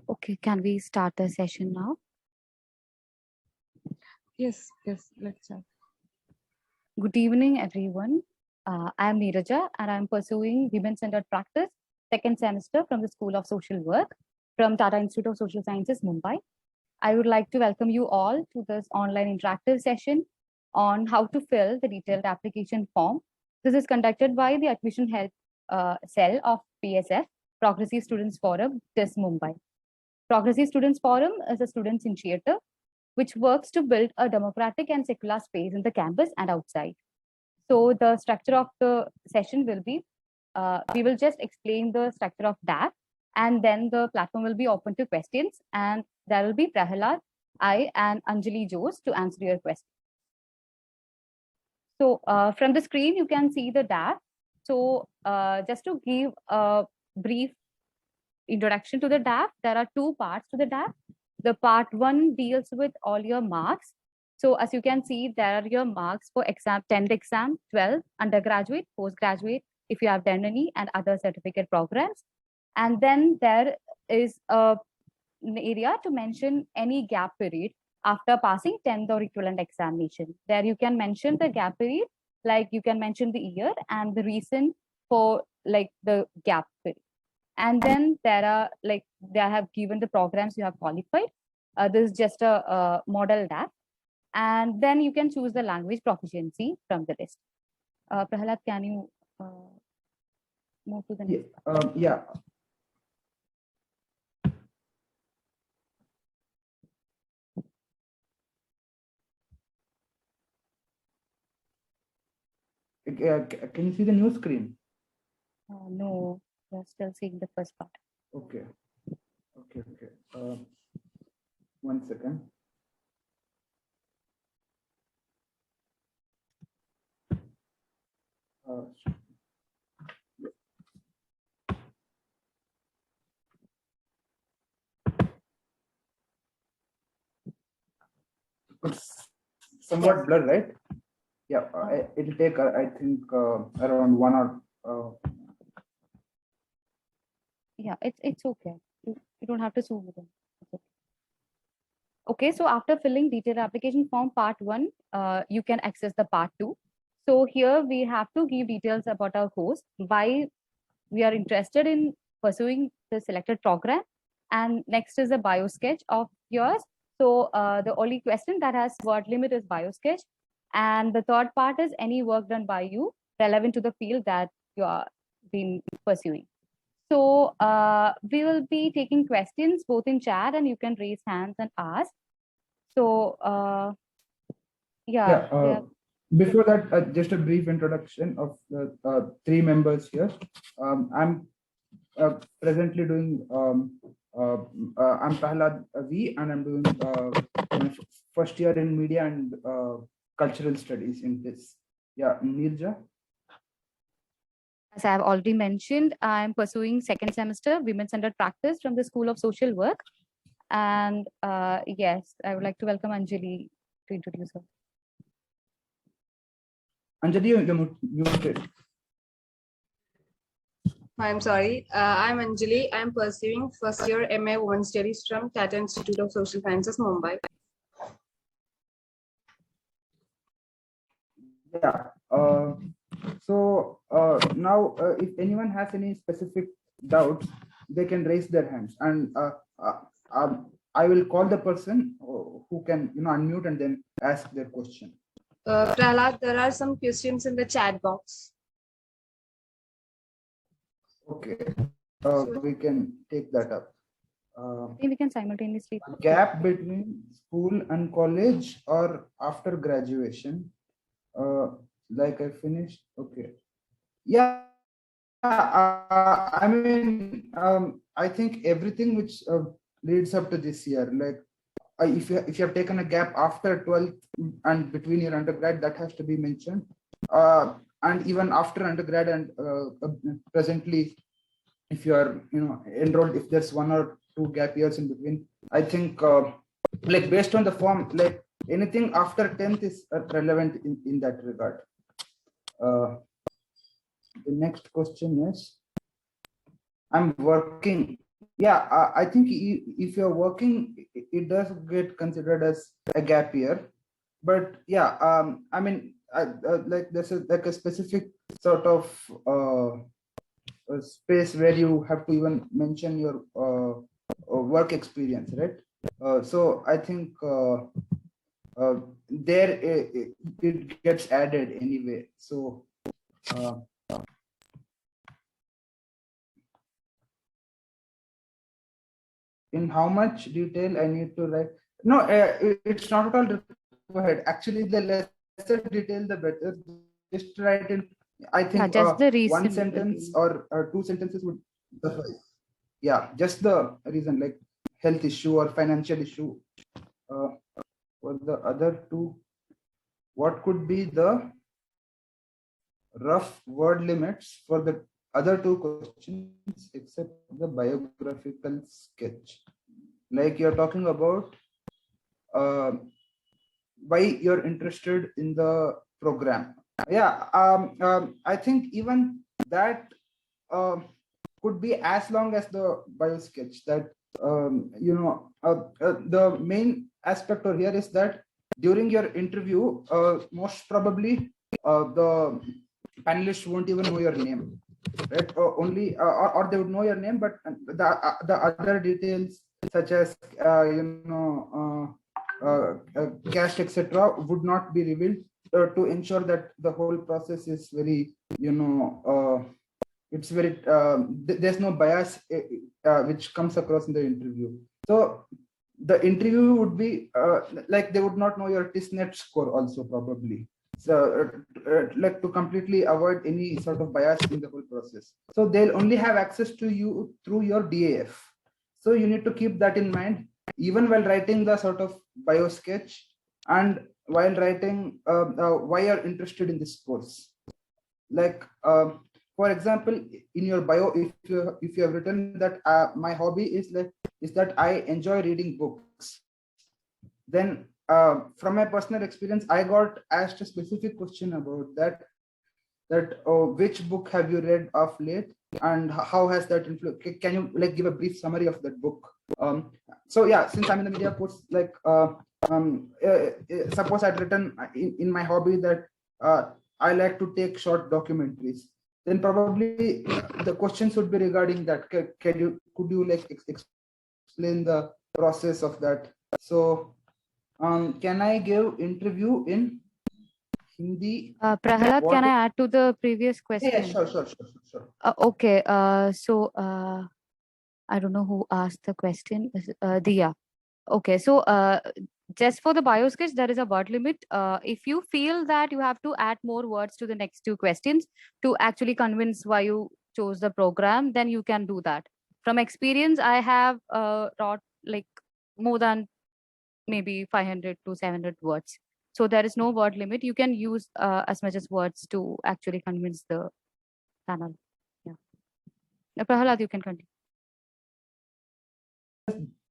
Okay, can we start the session now? Yes, let's start. Good evening, everyone. I am Neeraja and I am pursuing Women-Centered Practice, second semester from the School of Social Work from Tata Institute of Social Sciences, Mumbai. I would like to welcome you all to this online interactive session on how to fill the detailed application form. This is conducted by the Admission Help Cell of PSF, Progressive Students Forum, TISS, Mumbai. Progressive Students Forum is a students' initiative which works to build a democratic and secular space in the campus and outside. So the structure of the session will be, we will just explain the structure of DAF, and then the platform will be open to questions, and there will be Prahalad, I, and Anjali Jose to answer your questions. So from the screen, you can see the DAF. So just to give a brief introduction to the DAF, there are two parts to the DAF. The part 1 deals with all your marks. So as you can see, there are your marks for exam, 10th exam, 12th, undergraduate, postgraduate, if you have done any, and other certificate programs. And then there is an area to mention any gap period after passing 10th or equivalent examination. There you can mention the gap period, like you can mention the year and the reason for like the gap period. And then there are like they have given the programs you have qualified. This is just a model DAF. And then you can choose the language proficiency from the list. Prahalad, can you move to the next? Yeah. Can you see the new screen? No, we're still seeing the first part. Okay. One second. It's somewhat blurred, right? Yeah, it'll take, I think, around 1 or. Yeah, it's okay. You don't have to zoom it in. Okay, so after filling detailed application form part 1, you can access the part 2. So here we have to give details about our course, why we are interested in pursuing the selected program. And next is a Biosketch of yours. So the only question that has word limit is Biosketch. And the third part is any work done by you relevant to the field that you are been pursuing. So we will be taking questions both in chat and you can raise hands and ask. So Before that, just a brief introduction of the 3 members here. I'm presently doing, I'm Prahalad V, and I'm doing my first year in media and cultural studies in this. Yeah, Neeraja. As I have already mentioned, I'm pursuing second semester Women-Centered Practice from the School of Social Work. And yes, I would like to welcome Anjali to introduce her. Anjali, you're muted. I'm sorry. I'm Anjali. I'm pursuing first year MA Women's Studies from Tata Institute of Social Sciences, Mumbai. Yeah. So now, if anyone has any specific doubts, they can raise their hands, and I will call the person who can, unmute and then ask their question. Prahalad, there are some questions in the chat box. Okay, we can take that up. I think we can simultaneously. Gap between school and college or after graduation. Like I finished. Okay. Yeah. I mean, I think everything which leads up to this year, like if you have taken a gap after 12th and between your undergrad, that has to be mentioned. And even after undergrad and presently, if you are enrolled, if there's 1 or 2 gap years in between, I think like based on the form, like anything after 10th is relevant in that regard. The next question is, I'm working Yeah, I think if you're working, it does get considered as a gap year. But yeah, I mean, like there's like a specific sort of a space where you have to even mention your work experience, right? So I think there it gets added anyway. So uh, in how much detail I need to write? No, it's not at all. Go ahead. Actually, the lesser detail, the better. Just write in. I think just the one reason. sentence or two sentences would suffice. Yeah, just the reason, like health issue or financial issue. For the other two, what could be the rough word limits for the other two questions except the biographical sketch? Like you're talking about uh, why you're interested in the program. Yeah, I think even that uh, could be as long as the biosketch. That the main aspect over here is that during your interview, most probably the panelists won't even know your name, right? Or they would know your name, but the other details such as cash, etc., would not be revealed to ensure that the whole process is very, it's very, there's no bias which comes across in the interview. So the interview would be like they would not know your TISSNET score also probably. So like to completely avoid any sort of bias in the whole process. So they'll only have access to you through your DAF. So you need to keep that in mind, even while writing the sort of biosketch and while writing why you're interested in this course. Like, for example, in your bio, if you have written that my hobby is that I enjoy reading books, then from my personal experience, I got asked a specific question about that which book have you read of late and how has that influenced? Can you like give a brief summary of that book? So yeah, since I'm in the media course, like suppose I'd written in my hobby that I like to take short documentaries, then probably the questions would be regarding that. Could you like explain the process of that? So can I give interview in Hindi? Prahalad, What? can I add to the previous question? Yeah, sure. Okay, so I don't know who asked the question. Diya. Okay, so just for the biosketch, there is a word limit. If you feel that you have to add more words to the next two questions to actually convince why you chose the program, then you can do that. From experience, I have taught like more than maybe 500 to 700 words. So there is no word limit. You can use as much as words to actually convince the panel. Yeah. Prahalad, you can continue.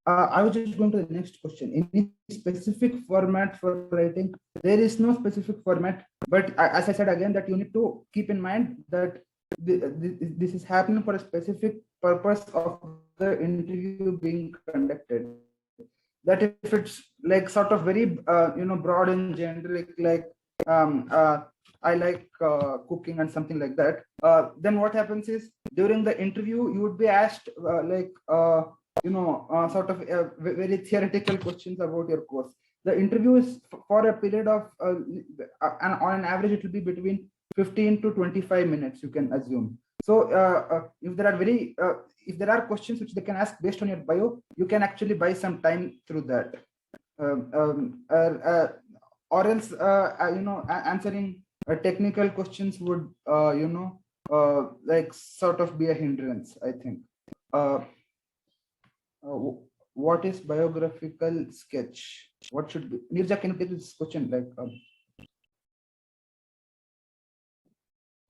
I was just going to the next question. Any specific format for writing? There is no specific format, but as I said again, that you need to keep in mind that this is happening for a specific purpose of the interview being conducted. That if it's like sort of very broad and generic, like I like cooking and something like that, then what happens is during the interview you would be asked sort of very theoretical questions about your course. The interview is for a period of and on an average it will be between 15 to 25 minutes, you can assume. So if there are questions which they can ask based on your bio, you can actually buy some time through that. Or else answering technical questions would like sort of be a hindrance, I think. What is biographical sketch? What should be? Nirja, can you take this question? Like,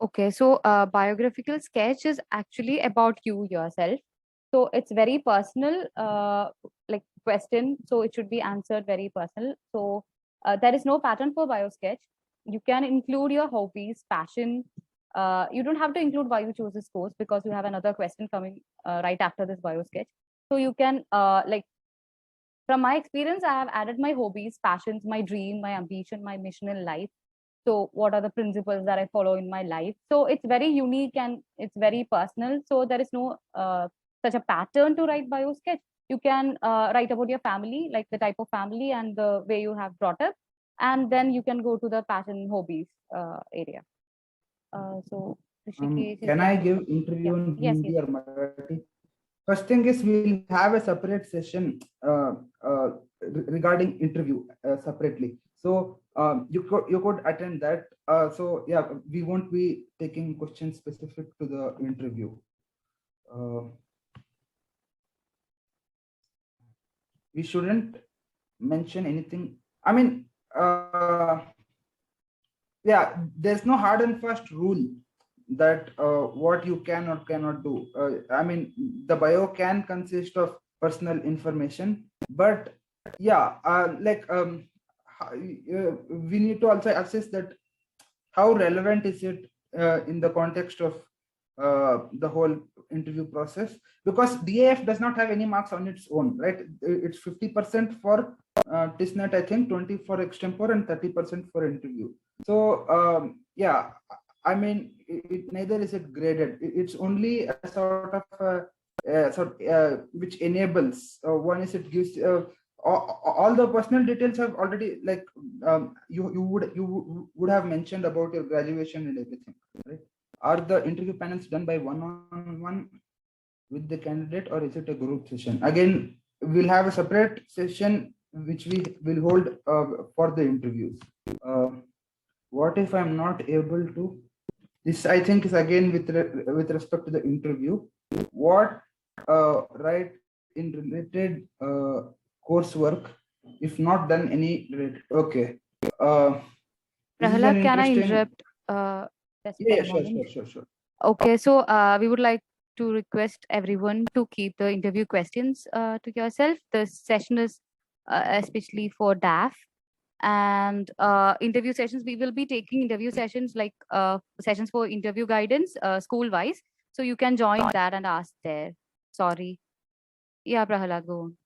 Okay, so biographical sketch is actually about you yourself. So it's very personal, like question. So it should be answered very personal. So there is no pattern for biosketch. You can include your hobbies, passion. You don't have to include why you chose this course because you have another question coming right after this biosketch. So you can like, from my experience, I have added my hobbies, passions, my dream, my ambition, my mission in life. So what are the principles that I follow in my life? So it's very unique and it's very personal. So there is no such a pattern to write biosketch. You can write about your family, like the type of family and the way you have brought up, and then you can go to the passion hobbies area. So Rishikesh is Can I done. give interview Yeah. in Yes. Hindi Yes. or Marathi? First thing is we'll have a separate session regarding interview separately. So you could attend that. So yeah, we won't be taking questions specific to the interview. We shouldn't mention anything. I mean, yeah, there's no hard and fast rule that what you can or cannot do. I mean, the bio can consist of personal information, but yeah, we need to also assess that how relevant is it in the context of the whole interview process, because DAF does not have any marks on its own, right? It's 50% for TISSNET, I think 20 for extempore and 30% for interview. So yeah, I mean, neither is it graded. It's only a sort of which enables. One is it gives all the personal details have already, like you would have mentioned about your graduation and everything, right? Are the interview panels done by one-on-one with the candidate, or is it a group session? Again, we'll have a separate session which we will hold for the interviews. What if I'm not able to? This, I think, is again with respect to the interview. What right in related coursework, if not done any related? Okay. This is an Prahalad, can I interesting. interrupt? Just for Yeah, a sure, moment? sure. Okay, so we would like to request everyone to keep the interview questions to yourself. The session is especially for DAF, and interview sessions. We will be taking interview sessions like sessions for interview guidance school wise. So you can join that and ask there. Sorry. Yeah, Prahalad, go on.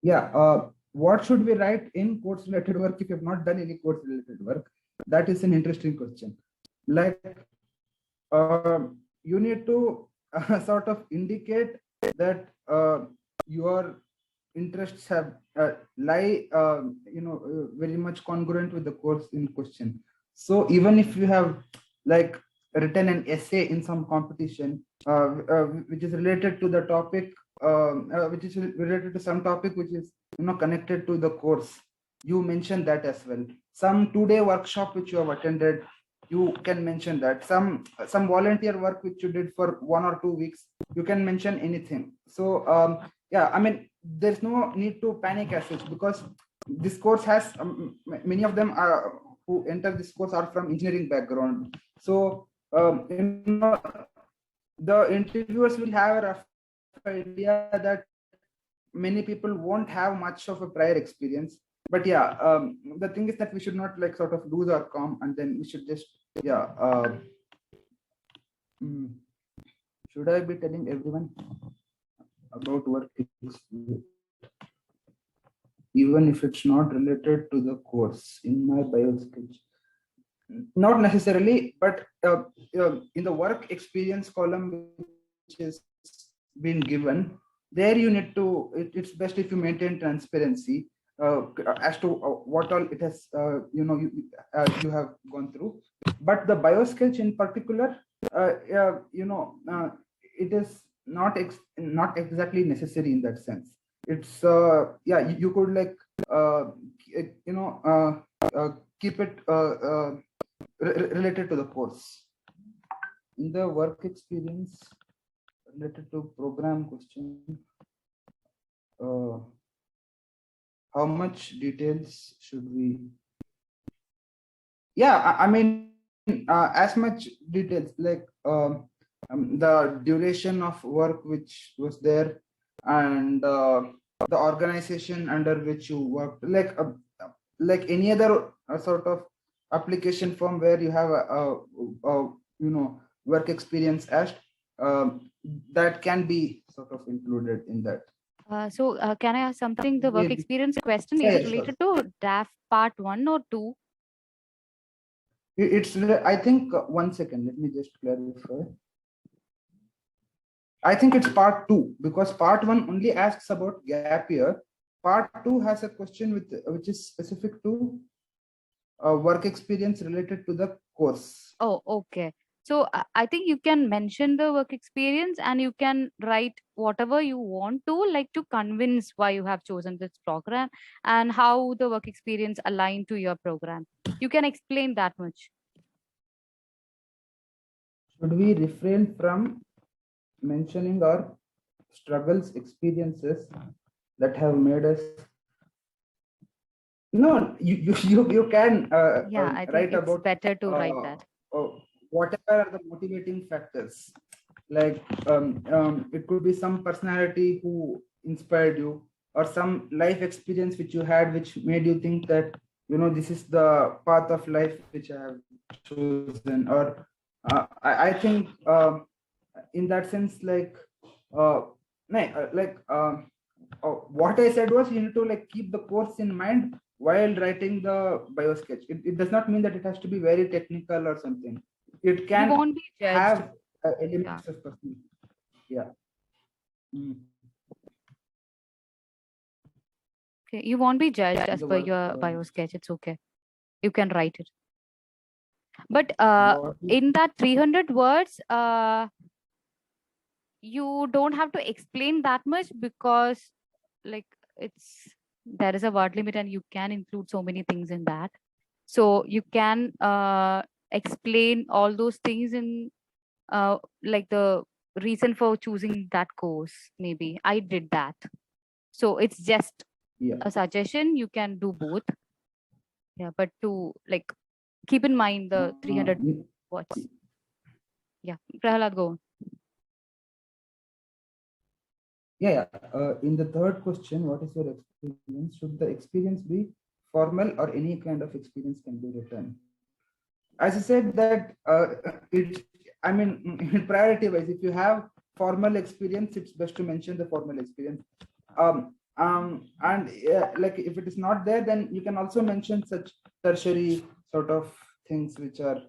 Yeah. What should we write in course related work if you have not done any course related work? That is an interesting question. Like, you need to sort of indicate that your interests have lie very much congruent with the course in question. So even if you have like written an essay in some competition which is related to the topic, which is related to some topic which is connected to the course, you mention that as well. Some 2-day workshop which you have attended, you can mention that. Some volunteer work which you did for 1 or 2 weeks, you can mention anything. So yeah, I mean, there's no need to panic as such, because this course has many of them are who enter this course are from engineering background. So the interviewers will have a rough idea that many people won't have much of a prior experience. But yeah, the thing is that we should not like sort of lose our calm, and then we should just should I be telling everyone about work experience, even if it's not related to the course in my Biosketch? Not necessarily, but in the work experience column which is been given, there you need to, it's best if you maintain transparency as to what all it has, you have gone through. But the Biosketch in particular, it is not exactly necessary in that sense. It's yeah, you could like keep it related to the course. In the work experience related to program question, how much details should we? Yeah, I mean, as much details like the duration of work which was there, and the organization under which you worked, like any other sort of application form where you have a work experience as that can be sort of included in that. Can I ask something? The work Yeah, experience question, is yeah, it sure. related to DAF part 1 or 2? It's, I think, 1 second, let me just clarify. I think it's part 2, because part 1 only asks about gap year. Part 2 has a question which is specific to work experience related to the course. Oh, okay. So I think you can mention the work experience and you can write whatever you want to, like to convince why you have chosen this program and how the work experience aligned to your program. You can explain that much. Should we refrain from mentioning our struggles, experiences that have made us? No, you can Yeah, I think write it's about better to write that. whatever are the motivating factors. Like it could be some personality who inspired you, or some life experience which you had which made you think that, you know, this is the path of life which I have chosen. Or I think in that sense, like what I said was, you need to like keep the course in mind while writing the biosketch. It does not mean that it has to be very technical or something. It You can won't be judged. have elements of personality. Yeah. Mm. Okay, you won't be judged as The per work, your biosketch. It's okay. You can write it. But what is- in that 300 words, you don't have to explain that much, because like there is a word limit and you can include so many things in that. So you can explain all those things in like the reason for choosing that course. Maybe I did that. So it's just yeah. a suggestion. You can do both. Yeah, but to like keep in mind the 300 words. Yeah, Prahalad, go on. Yeah. In the third question, what is your experience? Should the experience be formal, or any kind of experience can be written? As I said that I mean, priority wise, if you have formal experience, it's best to mention the formal experience. And like if it is not there, then you can also mention such tertiary sort of things which are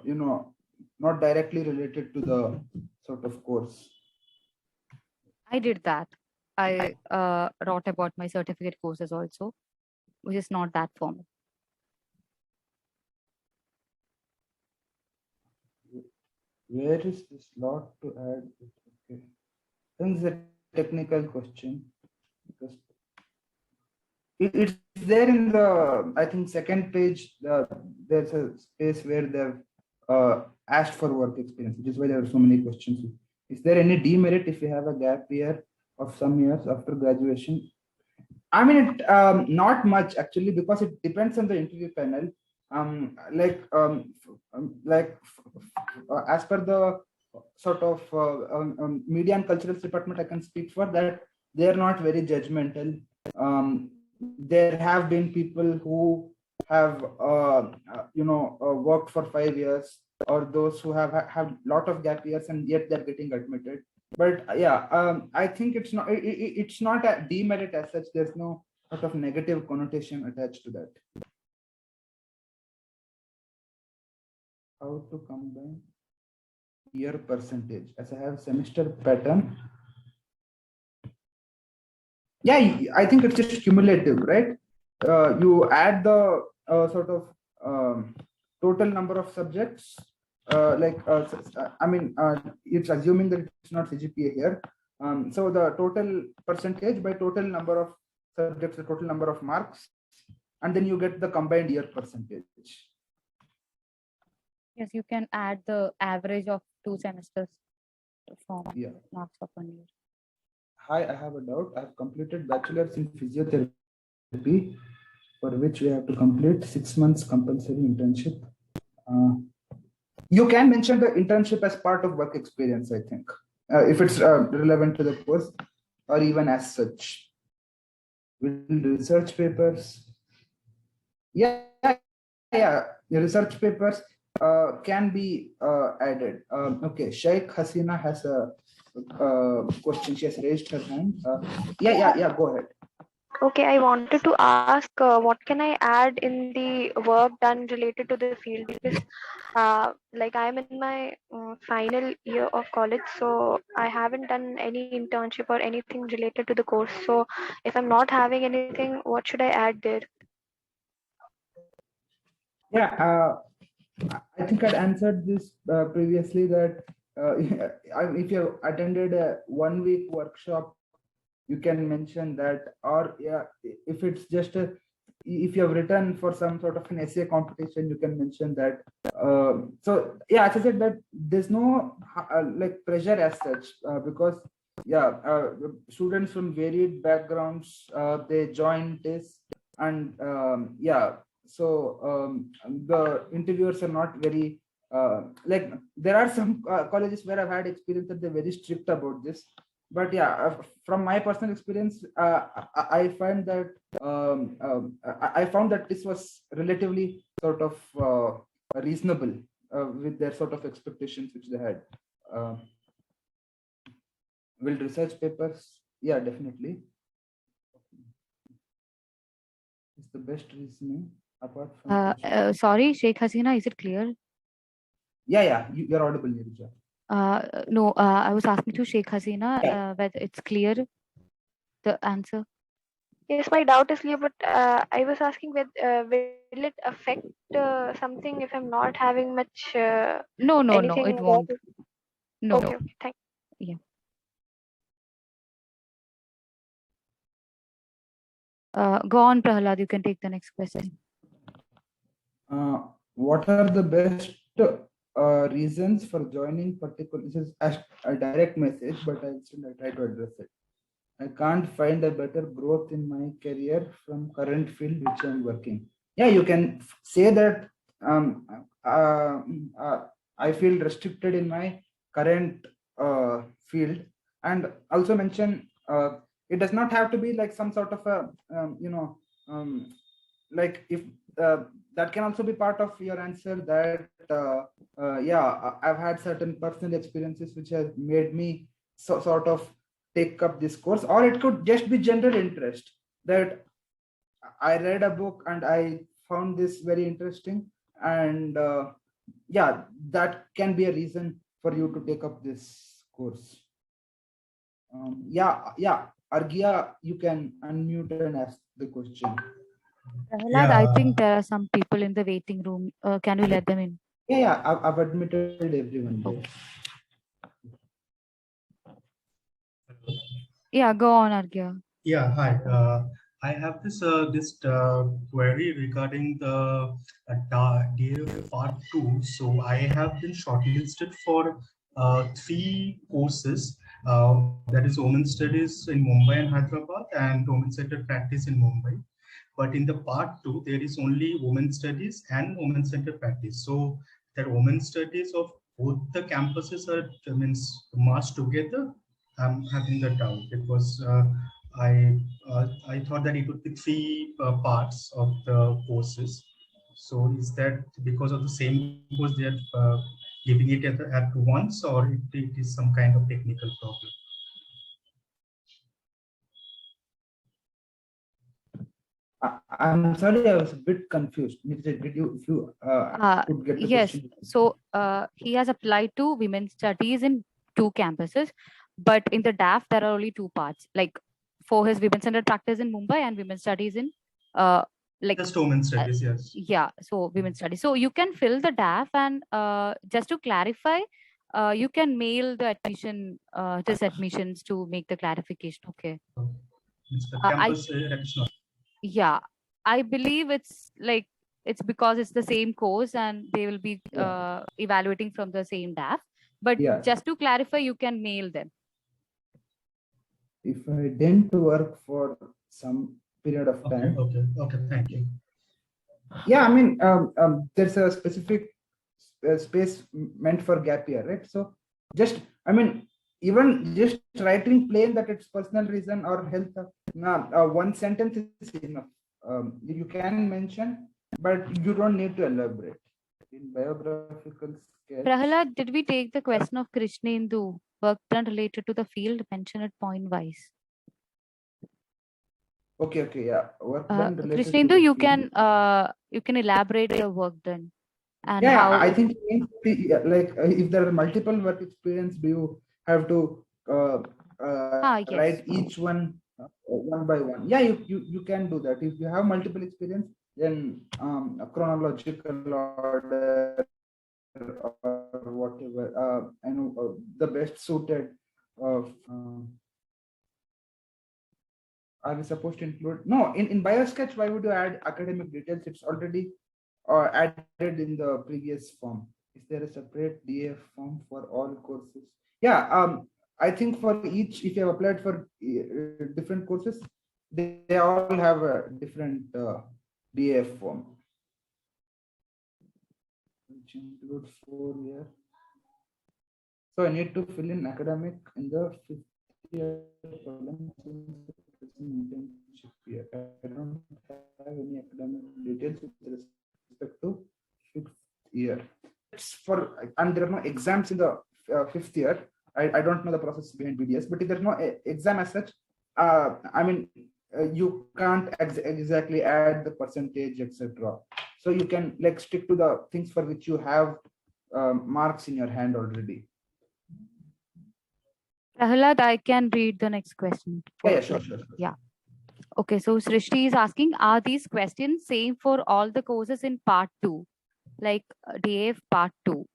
you know, not directly related to the sort of course. I did that. I wrote about my certificate courses also, which is not that formal. Where is this lot to add? Okay, I think it's a technical question, because it's there in the, I think, second page. There's a space where they've asked for work experience, which is why there are so many questions. Is there any demerit if you have a gap year of some years after graduation? I mean, not much actually, because it depends on the interview panel. As per the sort of media and culturals department, I can speak for that. They are not very judgmental. There have been people who have worked for 5 years, or those who have lot of gap years and yet they're getting admitted. But I think it's not a demerit as such. There's no sort of negative connotation attached to that. How to combine year percentage, as I have semester pattern? Yeah, I think it's just cumulative, right? You add the sort of total number of subjects. It's assuming that it's not CGPA here. So the total percentage by total number of subjects, the total number of marks, and then you get the combined year percentage. Yes, you can add the average of 2 semesters from marks of 1 year. Hi, I have a doubt. I have completed bachelor's in physiotherapy, for which we have to complete 6 months compulsory internship. You can mention the internship as part of work experience, I think, if it's relevant to the course, or even as such. Will research papers? Yeah. Your research papers can be added. Okay, Sheikh Hasina has a question. She has raised her hand. Yeah. Go ahead. Okay, I wanted to ask what can I add in the work done related to the field, because like I'm in my final year of college, so I haven't done any internship or anything related to the course. So if I'm not having anything, what should I add there? Yeah, I think I'd answered this previously that if you attended a 1 week workshop, you can mention that, or yeah, if it's just a, if you have written for some sort of an essay competition, you can mention that. So yeah, as I said, that there's no like pressure as such, because yeah, students from varied backgrounds, they join this, and yeah, so the interviewers are not very like, there are some colleges where I've had experience that they're very strict about this, but yeah, from my personal experience, I find that I found that this was relatively sort of reasonable with their sort of expectations which they had. Will research papers? Yeah, definitely. It's the best reasoning apart from. Sorry, Sheikh Hasina, is it clear? Yeah, you're audible, Nirija. No, I was asking to Sheikh Hasina whether it's clear, the answer. Yes, my doubt is clear, but I was asking will it affect something if I'm not having much No, anything? it won't. No. Okay, thank you. Yeah. Go on, Prahlad, you can take the next question. What are the best reasons for joining particular? This is a direct message, but I try to address it. I can't find a better growth in my career from current field which I'm working. Yeah, you can say that I feel restricted in my current field, and also mention it does not have to be like some sort of a like, if that can also be part of your answer, that yeah, I've had certain personal experiences which have made me sort of take up this course, or it could just be general interest, that I read a book and I found this very interesting, and yeah, that can be a reason for you to take up this course. Yeah, Arghya, you can unmute and ask the question. Prahlad, I think there are some people in the waiting room. Can we let them in? Yeah, I've admitted everyone there. Yeah, go on, Arghya. Yeah, hi. I have this query regarding the DAF part 2. So I have been shortlisted for 3 courses. That is Women's Studies in Mumbai and Hyderabad, and Women-Centered Practice in Mumbai. But in the part 2, there is only Women's Studies and Women-Centered Practice. So that Women's Studies of both the campuses are merged together. I'm having the doubt because I thought that it would be 3 parts of the courses. So is that because of the same course they are giving it at once, or it is some kind of technical problem? I'm sorry, I was a bit confused. Did you, if you could get the yes, question? so he has applied to women's studies in 2 campuses, but in the DAF there are only 2 parts, like for his women-centered practice in Mumbai and women's studies in like just Women's Studies, yes. Yeah, so women's studies. So you can fill the DAF, and just to clarify, you can mail the admission this admissions to make the clarification. Okay. It's the campus yeah, I believe it's like, it's because it's the same course and they will be evaluating from the same DAF. But just to clarify, you can mail them. If I didn't work for some period of time. Okay, thank you. Yeah, I mean, there's a specific space meant for gap year, right? So just, I mean, even just writing plain that it's personal reason or health, one sentence is enough. You can mention, but you don't need to elaborate. In biographical sketch. Prahlad, did we take the question of Krishnendu? work done related to the field, mention it point wise. Okay, yeah. Work done related to Krishnendu, the you field. can elaborate the work done and Yeah, how. I think like if there are multiple work experience, do you have to Yes. write each one one by one? Yeah, you can do that. If you have multiple experience, then a chronological order or whatever. I know the best suited. Are we supposed to include? No, in Biosketch, why would you add academic details? It's already added in the previous form. Is there a separate DAF form for all courses? Yeah, I think for each, if you have applied for different courses, they all have a different DAF form. Which includes 4 years. So I need to fill in academic in the 5th year internship year. I don't have any academic details with respect to 6th year. It's for, and there are no exams in the 5th year. I don't know the process behind BDS, but if there's no exam as such, I mean, you can't exactly add the percentage, etc. So you can like stick to the things for which you have marks in your hand already. Prahalad, I can read the next question. Yeah, sure. Yeah. Okay, so Srishti is asking, are these questions same for all the courses in part 2, like DAF part 2?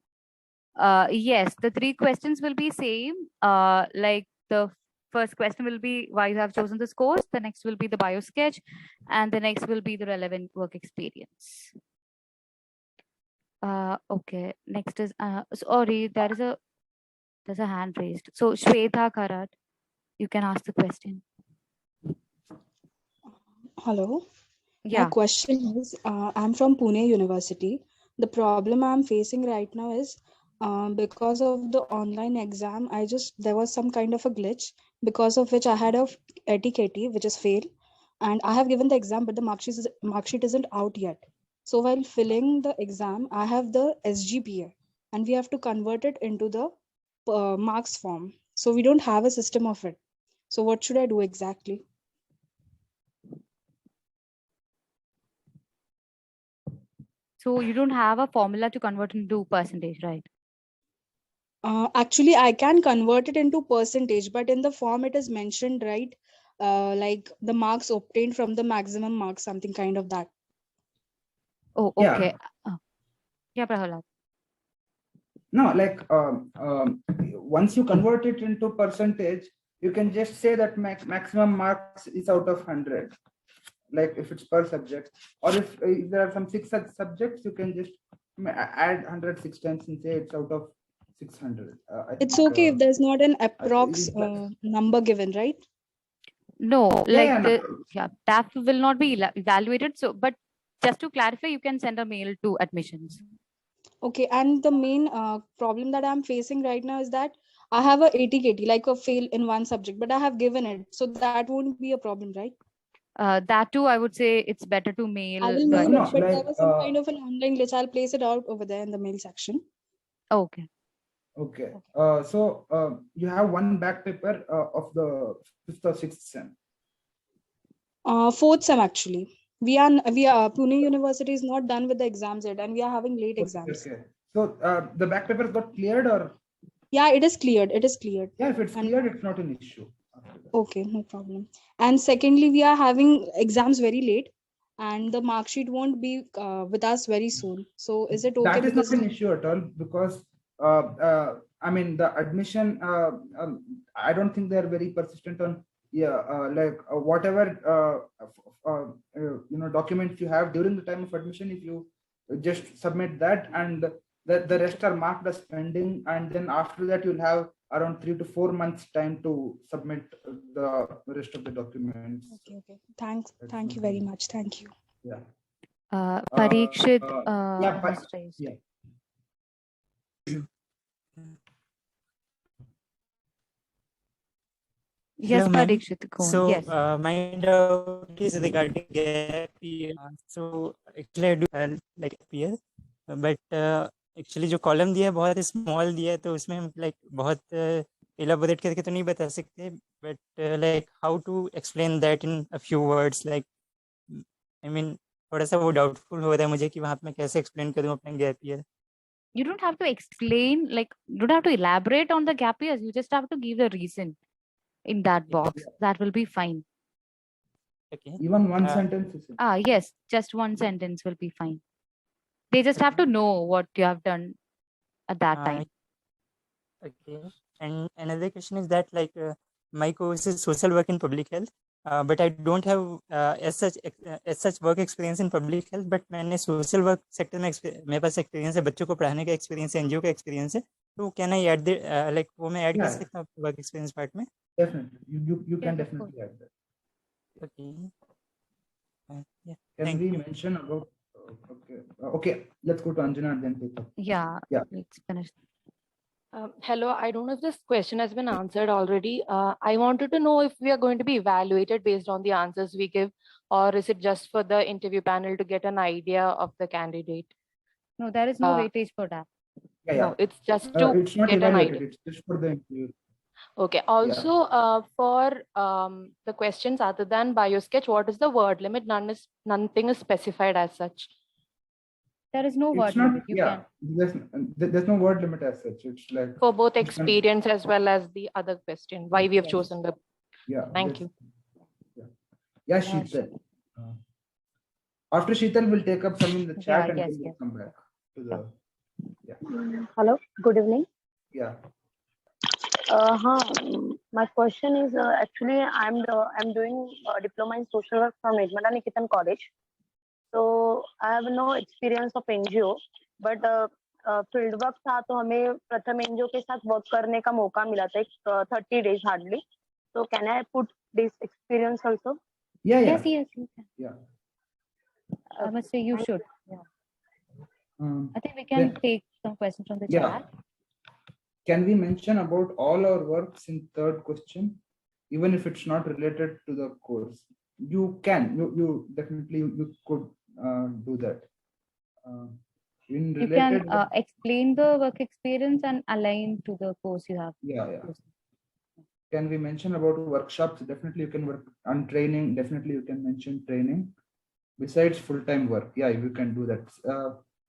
Yes, the 3 questions will be same. Like the first question will be why you have chosen this course. The next will be the Biosketch, and the next will be the relevant work experience. Okay, next is sorry, there's a hand raised. So Shweta Karat, you can ask the question. Hello. Yeah. My question is, I'm from Pune University. The problem I'm facing right now is because of the online exam, there was some kind of a glitch because of which I had a TKT, which is fail. And I have given the exam, but the mark sheet isn't out yet. So while filling the exam, I have the SGPA and we have to convert it into the marks form. So we don't have a system of it. So what should I do exactly? So you don't have a formula to convert into percentage, right? Actually, I can convert it into percentage, but in the form it is mentioned, right? Like the marks obtained from the maximum marks, something kind of that. Oh, okay. Yeah, Prahalad. No, like once you convert it into percentage, you can just say that maximum marks is out of 100. Like if it's per subject, or if there are some 6 subjects, you can just add 106 times and say it's out of 600. It's okay if there's not an approx number given, right? No, like no. DAF will not be evaluated. So, but just to clarify, you can send a mail to admissions. Okay, and the main problem that I'm facing right now is that I have a ATKT, like a fail in one subject, but I have given it, so that won't be a problem, right? That too, I would say it's better to mail. I will mail it, but there was some kind of an online glitch. I'll place it out over there in the mail section. Okay. Okay. So you have one back paper of the 5th or 6th sem. 4th sem actually. We are Pune University is not done with the exams yet, and we are having late exams. Okay. So the back paper got cleared, or? Yeah, it is cleared. It is cleared. Yeah, if it's cleared, it's not an issue. Okay, no problem. And secondly, we are having exams very late, and the mark sheet won't be with us very soon. So is it okay? That is not an issue at all, because I mean the admission. I don't think they are very persistent on whatever documents you have during the time of admission. If you just submit that, and the rest are marked as pending, and then after that you'll have around 3 to 4 months time to submit the rest of the documents. Okay. Thank you very much. Thank you. Yeah. Parikshit. Yeah. Yes, hello, Parikshit. So yes. My doubt is regarding gap year. So actually I do like year, but actually जो column दिया है बहुत small दिया है, तो उसमें like बहुत elaborate करके तो नहीं बता सकते, but like how to explain that in a few words, like I mean थोड़ा सा वो doubtful हो रहा है मुझे कि वहाँ पे मैं कैसे explain करूँ अपने gap year. You don't have to explain, like, you don't have to elaborate on the gap years. You just have to give the reason in that box. That will be fine. Okay. Even one sentence is enough. Yes, just one sentence will be fine. They just have to know what you have done at that time. Okay. And another question is that, like, my course is social work in public health, but I don't have as such work experience in public health, but मैंने social work sector में मेरे पास experience है, बच्चों को पढ़ाने का experience है, NGO का experience है, तो can I add the like वो मैं add कर सकता हूँ work experience part में? Definitely, you can definitely add that. Okay. Yeah. Can we mention about? Okay, let's go to Anjana and then take up. Yeah. Let's finish. Hello, I don't know if this question has been answered already. I wanted to know if we are going to be evaluated based on the answers we give, or is it just for the interview panel to get an idea of the candidate? No, there is no weightage for that. No, it's just to it's not get an evaluated, idea. it's just for the interview. Okay. Also, for the questions other than Biosketch, what is the word limit? Nothing is specified as such. There is no word limit. You can. There's no word limit as such. It's like for both experience as well as the other question, why we have chosen the. Thank you. Yeah, Sheetal. After Sheetal, we'll take up some in the chat and then we'll come back to the. Hello, good evening. Yeah. My question is actually I'm doing a diploma in social work from Nirmala Niketan College. So I have no experience of NGO, but field work था तो हमें प्रथम NGO के साथ work करने का मौका मिला था 30 days hardly. So can I put this experience also? Yes, you can. Yeah. I must say you should. Yeah. I think we can take some questions from the chat. Can we mention about all our works in third question, even if it's not related to the course? You can. You definitely you could do that. You can explain the work experience and align to the course you have. Yeah. Can we mention about workshops? Definitely you can work on training. Definitely you can mention training. Besides full-time work, yeah, you can do that.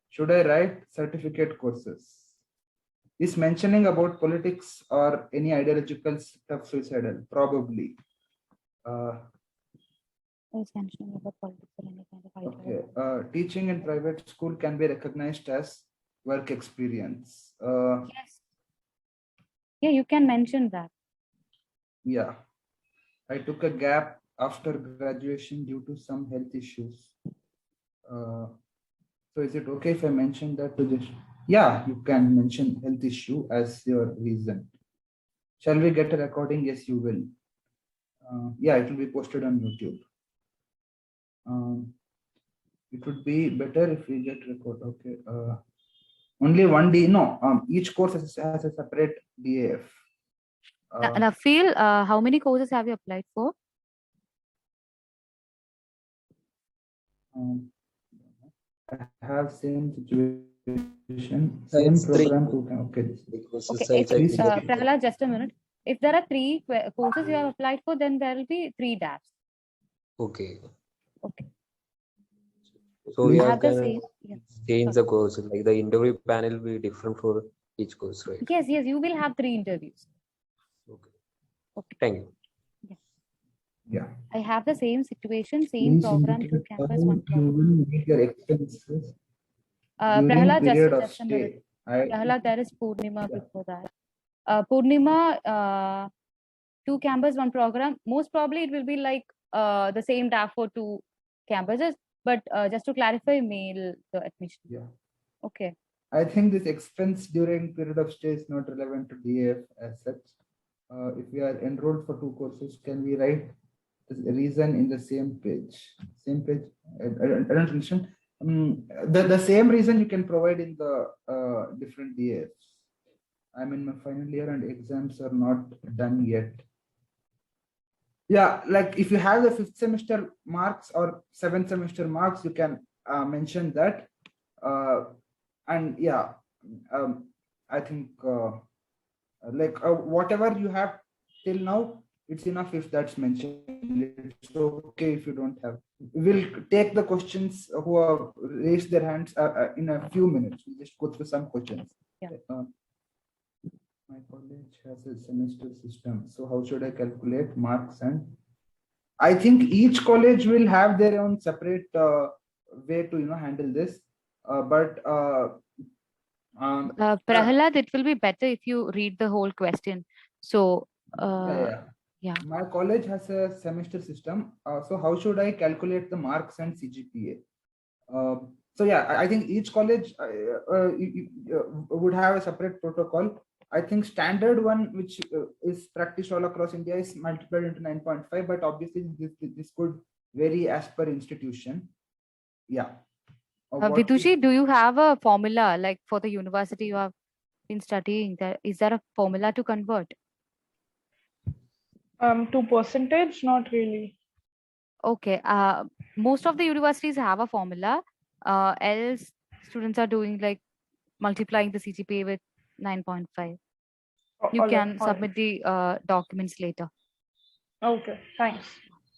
Should I write certificate courses? Is mentioning about politics or any ideological stuff suicidal? Probably. Is mentioning about politics or any kind of idea. Okay. Teaching in private school can be recognized as work experience. Yes. Yeah, you can mention that. Yeah. I took a gap after graduation due to some health issues. So is it okay if I mention that to this? Yeah, you can mention health issue as your reason. Shall we get a recording? Yes, you will. Yeah, it will be posted on YouTube. It would be better if we get record. Okay. Only one D. No. Each course has a separate DAF. Nafeel, how many courses have you applied for? I have same situation, same program. Okay. Prahalad, just a minute. If there are 3 courses you have applied for, then there will be 3 DAFs. Okay. Okay. So we are going to change the course, like the interview panel will be different for each course, right? Yes, you will have 3 interviews. Okay. Thank you. Yeah. I have the same situation, same program, 2 campus, 1 you will make your expenses. Prahalad, just a minute. Prahalad, there is Purnima before that. Purnima, 2 campus, 1 program. Most probably it will be like the same DAF for 2 campuses, but just to clarify, mail the admission. Yeah. Okay. I think this expense during period of stay is not relevant to DAF as such. If we are enrolled for 2 courses, can we write the reason in the same page? Same page. I don't understand. The same reason you can provide in the different DAFs. I'm in my final year and exams are not done yet. Yeah, like if you have the 5th semester marks or 7th semester marks, you can mention that. And yeah, I think Whatever you have till now, it's enough if that's mentioned. It's okay if you don't have. We'll take the questions who have raised their hands in a few minutes. We'll just go through some questions. Yeah. My college has a semester system. So how should I calculate marks? And I think each college will have their own separate way to handle this. Prahalad, it will be better if you read the whole question. So, yeah. My college has a semester system. So how should I calculate the marks and CGPA? So yeah, I think each college would have a separate protocol. I think standard one, which is practiced all across India, is multiplied into 9.5. But obviously, this could vary as per institution. Yeah. Vidushi, do you have a formula like for the university you have been studying? Is there a formula to convert? To percentage, not really. Okay. Most of the universities have a formula. Else, students are doing like multiplying the CGPA with 9.5. You can submit the documents later. Okay, thanks.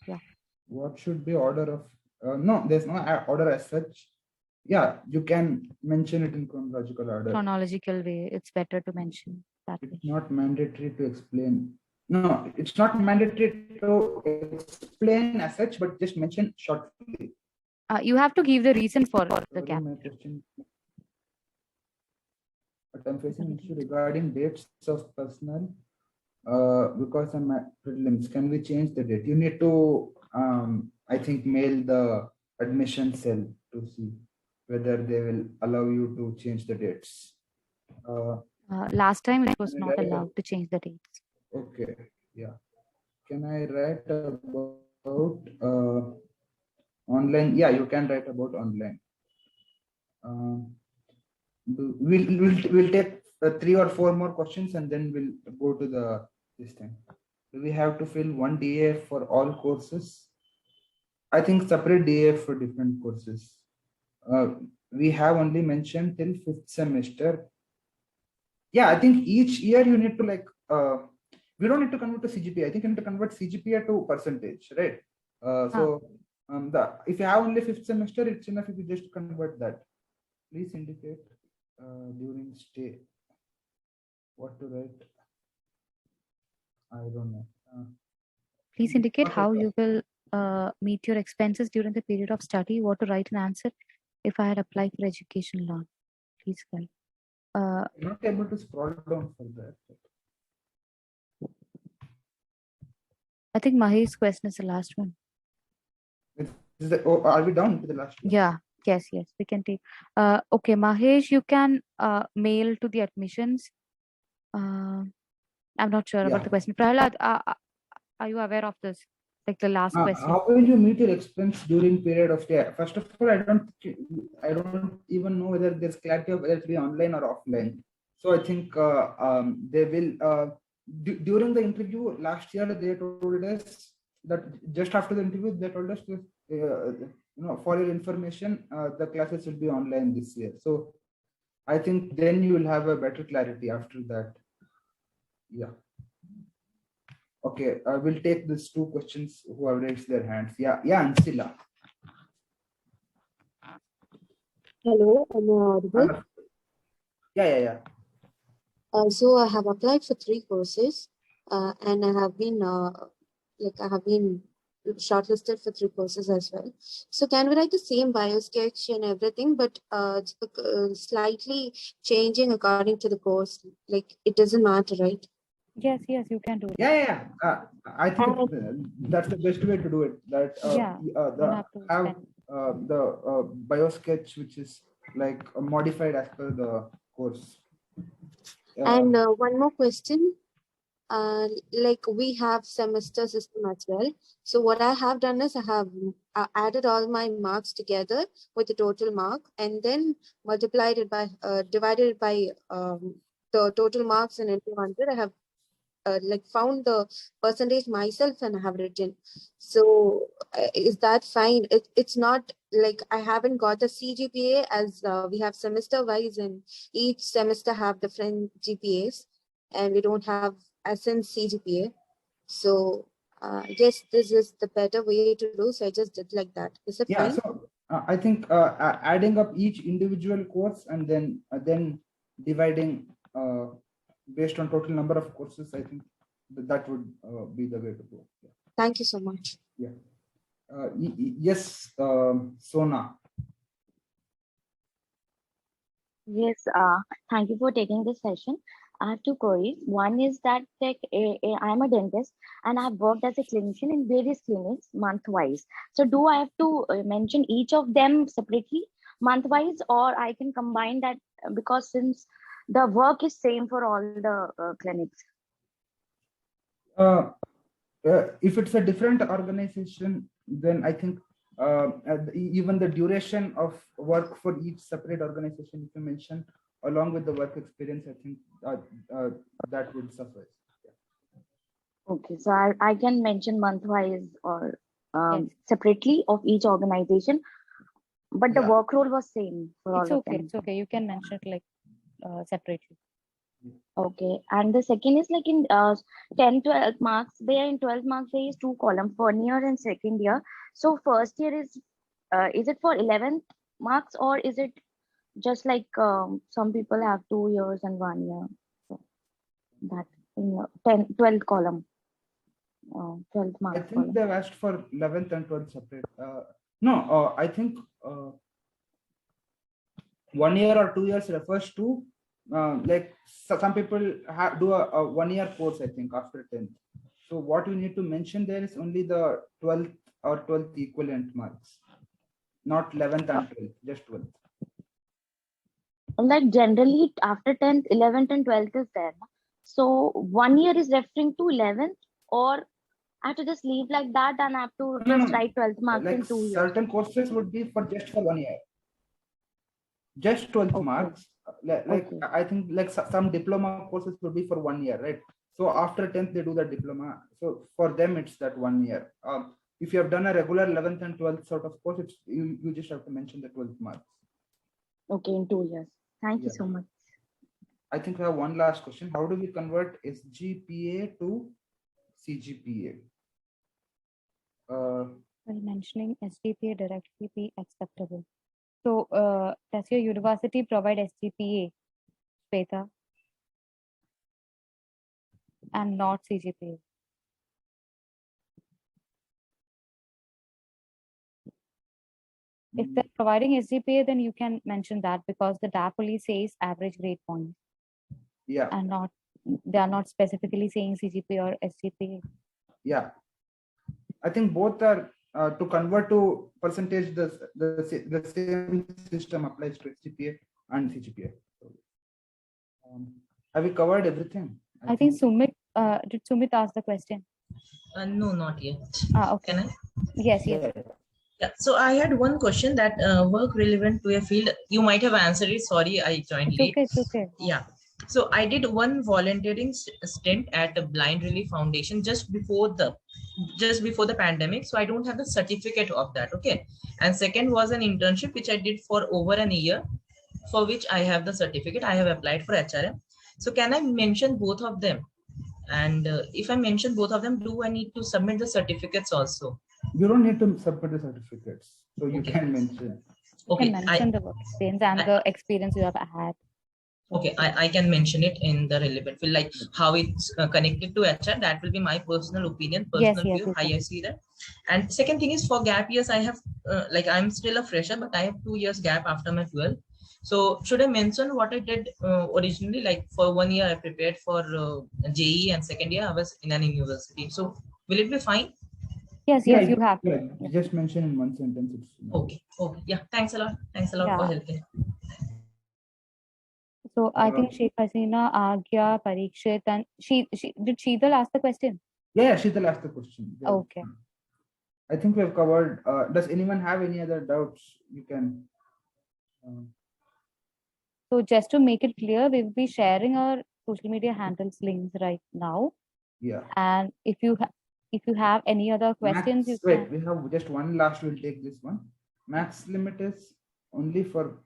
Yeah. What should be order of? No, there's no order as such. Yeah, you can mention it in chronological order. Chronological way, it's better to mention that way. It's not mandatory to explain. No, it's not mandatory to explain as such, but just mention shortly. You have to give the reason for the gap. But I'm facing issue regarding dates of personnel because I'm at prelims. Can we change the date? You need to, I think, mail the admission cell to see whether they will allow you to change the dates. Last time it was not allowed to change the dates. Okay, yeah. Can I write about online? Yeah, you can write about online. We'll take 3 or 4 more questions and then we'll go to this thing. Do we have to fill one DAF for all courses? I think separate DAF for different courses. We have only mentioned till 5th semester. Yeah, I think each year you need to we don't need to convert to CGPA. I think you need to convert CGPA to percentage, right? If you have only 5th semester, it's enough if you just convert that. Please indicate during stay what to write. I don't know. Please indicate how you will meet your expenses during the period of study. What to write an answer if I had applied for education loan. Please guide. I'm not able to scroll down for that. I think Mahesh's question is the last one. Are we down to the last one? Yeah. Yes, we can take. Okay, Mahesh, you can mail to the admissions. I'm not sure about the question. Prahalad, are you aware of this? Like the last question. How will you meet your expense during period of stay? First of all, I don't even know whether there's clarity of whether it be online or offline. So I think they will during the interview last year they told us that just after the interview they told us to for your information the classes will be online this year. So I think then you will have a better clarity after that. Yeah. Okay, I will take these 2 questions who have raised their hands. Yeah, Ansila. Hello, am I audible? Yeah. So I have applied for 3 courses, and I have been shortlisted for 3 courses as well. So can we write the same Biosketch and everything, but slightly changing according to the course? Like it doesn't matter, right? Yes, you can do it. Yeah. I think that's the best way to do it. That the Biosketch, which is like modified as per the course. And one more question. Like we have semester system as well. So what I have done is I have added all my marks together with the total mark and then multiplied it by divided it by the total marks and into 100. I have found the percentage myself and I have written. So is that fine? It's not like I haven't got the CGPA as we have semester wise and each semester have different GPAs. and we don't have essence CGPA. So yes, this is the better way to do. So I just did like that. Is it Yeah, fine? so I think adding up each individual course and then dividing based on total number of courses, I think that would be the way to go. Yeah. Thank you so much. Yeah. Yes, Sona. Yes, thank you for taking this session. I have two queries. One is that I'm a dentist and I've worked as a clinician in various clinics month-wise. So do I have to mention each of them separately month-wise, or I can combine that because since the work is same for all the clinics? If it's a different organization, then I think even the duration of work for each separate organization, if you mention, along with the work experience, I think that would suffice. Yeah. Okay, so I can mention month-wise or separately of each organization, but the work role was same for all of them. It's okay. You can mention it like separately. Okay, and the second is like in 10, 12 marks, there in 12 marks, there is 2 columns for year and second year. So first year is it for 11th marks, or is it just like some people have 2 years and 1 year? So that in 12th column, 12th mark. I think they've asked for 11th and 12th separate. No, I think 1 year or 2 years refers to like some people do a 1 year course, I think, after 10th. So what you need to mention there is only the 12th or 12th equivalent marks, not 11th and 12th, just 12th. Like generally after 10th, 11th and 12th is there. So 1 year is referring to 11th, or I have to just leave like that and I have to just write 12th marks like in 2 years. certain courses would be for just for 1 year. Just 12th marks. Like I think like some diploma courses would be for 1 year, right? So after 10th they do the diploma. So for them it's that 1 year. If you have done a regular 11th and 12th sort of course, it's you just have to mention the 12th marks. Okay, in 2 years. Thank you so much. I think we have one last question. How do we convert SGPA to CGPA? By mentioning SGPA directly be acceptable. So does your university provide SGPA, Shweta, and not CGPA? If they're providing SGPA, then you can mention that because the DAF only says average grade point. Yeah. And not, they are not specifically saying CGPA or SGPA. Yeah. I think both are to convert to percentage, the same system applies to SGPA and CGPA. Have we covered everything? I think Sumit, did Sumit ask the question? No, not yet. Okay. Can I? Yes. Yeah, so I had one question that work relevant to a field. You might have answered it. Sorry, I joined late. It's okay. Yeah. So I did one volunteering stint at a Blind Relief Foundation just before the pandemic. So I don't have the certificate of that. Okay. And second was an internship which I did for over a year, for which I have the certificate. I have applied for HRM. So can I mention both of them? And if I mention both of them, do I need to submit the certificates also? You don't need to submit the certificates, so you can mention. Okay, you can mention the work experience and the experience you have had. Okay, I can mention it in the relevant field, like how it's connected to HR. That will be my personal opinion, personal view, how I see that. And second thing is for gap years, I have like I'm still a fresher, but I have 2 years gap after my 12th. So should I mention what I did originally? Like for 1 year, I prepared for JE, and second year I was in an university. So will it be fine? Yes, you have to. Yeah, just mention in one sentence. Okay. Yeah, thanks a lot. Thanks a lot for helping. So I think Sheikh Hasina, Agya, Parikshit, and did Sheetal ask the question? Yeah, Sheetal asked the question. Yeah. Okay. I think we have covered. Does anyone have any other doubts? You can. So just to make it clear, we will be sharing our social media handles links right now. Yeah. And if you have any other questions, we have just one last. We'll take this one. Max limit is only for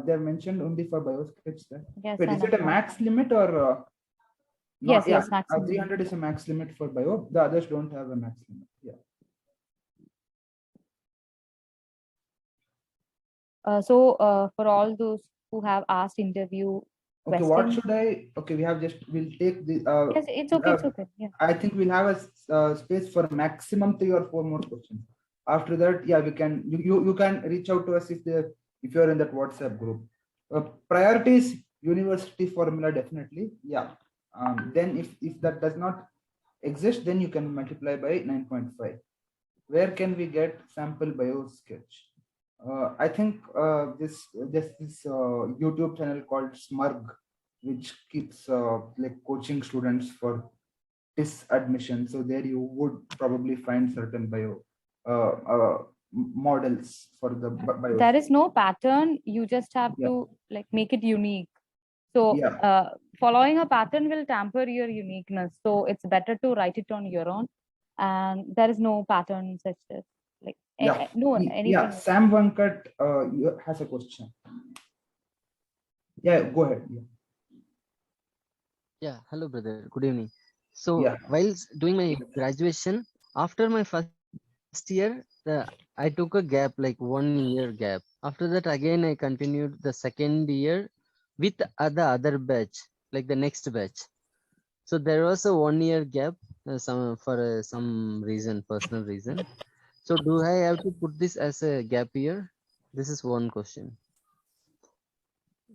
they've mentioned only for Biosketch. Yes. Wait, is it a max limit or Yes, yeah, yes, maximum. 300 is a max limit for bio. The others don't have a max limit. Yeah. For all those who have asked interview Okay, questions. what should I? Okay, we'll take the. Yes, it's okay. It's okay. Yeah. I think we'll have a space for maximum 3 or 4 more questions. After that, yeah, we can. You can reach out to us if you're in that WhatsApp group. Priorities university formula definitely. Yeah. Then if that does not exist, then you can multiply by 9.5. Where can we get sample Biosketch? I think this YouTube channel called Smurg, which keeps like coaching students for TISS admission. So there you would probably find certain models for the bio. There is no pattern. You just have to like make it unique. So following a pattern will tamper your uniqueness. So it's better to write it on your own. And there is no pattern such as like anything. Yeah, Sam Vankat has a question. Yeah, go ahead. Yeah, hello brother, good evening. So while doing my graduation, after my first year, I took a gap, like 1 year gap. After that, again I continued the second year with the other batch, like the next batch. So there was a 1 year gap, for some reason, personal reason. So do I have to put this as a gap year? This is one question.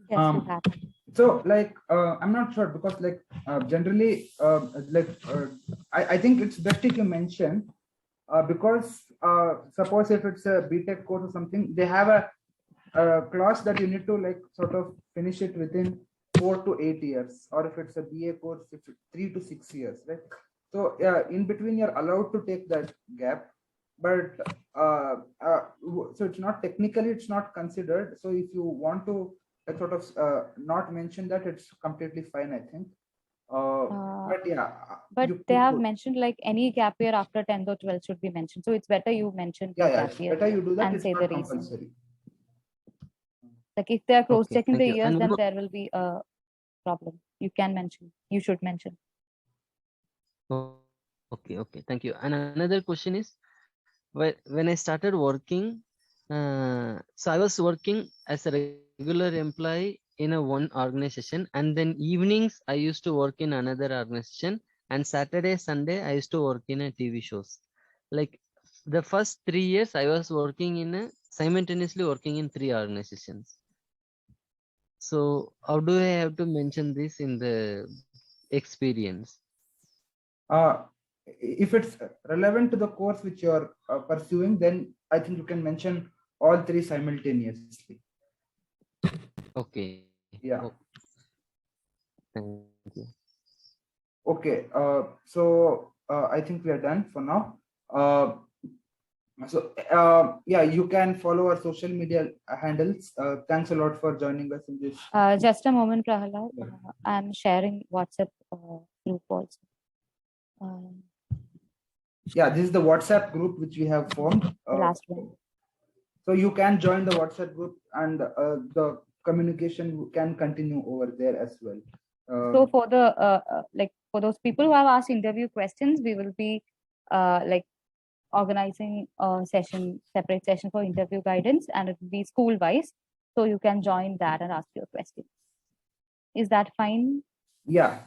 Yes, you have. So like I'm not sure because like generally I think it's best if you mention because suppose if it's a BTech course or something, they have a class that you need to like sort of finish it within 4 to 8 years, or if it's a BA course, if it's 3 to 6 years, right? So in between you're allowed to take that gap, but so it's not technically it's not considered. So if you want to sort of not mention that, it's completely fine, I think. But yeah, but they have mentioned like any gap year after 10th or 12th should be mentioned. So it's better you mention the gap year better you do that, and say the reason. Compulsory. Like if they are cross checking the you. years, then there will be a problem. You can mention. You should mention. Okay, thank you. And another question is, when I started working, so I was working as a regular employee in one organization, and then evenings I used to work in another organization, and Saturday, Sunday I used to work in a TV shows. Like the first 3 years I was working simultaneously working in 3 organizations. So how do I have to mention this in the experience? If it's relevant to the course which you're pursuing, then I think you can mention all 3 simultaneously. Okay. Yeah. Oh. Thank you. Okay. So I think we are done for now. Yeah, you can follow our social media handles. Thanks a lot for joining us in this. Just a moment, Prahalad. I'm sharing WhatsApp group also. Yeah, this is the WhatsApp group which we have formed. The last one. So you can join the WhatsApp group, and the communication can continue over there as well. So for the like for those people who have asked interview questions, we will be like organizing a separate session for interview guidance, and it will be school wise. So you can join that and ask your questions. Is that fine? Yeah.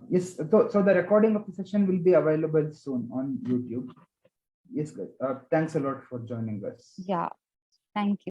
Yes. So the recording of the session will be available soon on YouTube. Yes, guys. Thanks a lot for joining us. Yeah. Thank you.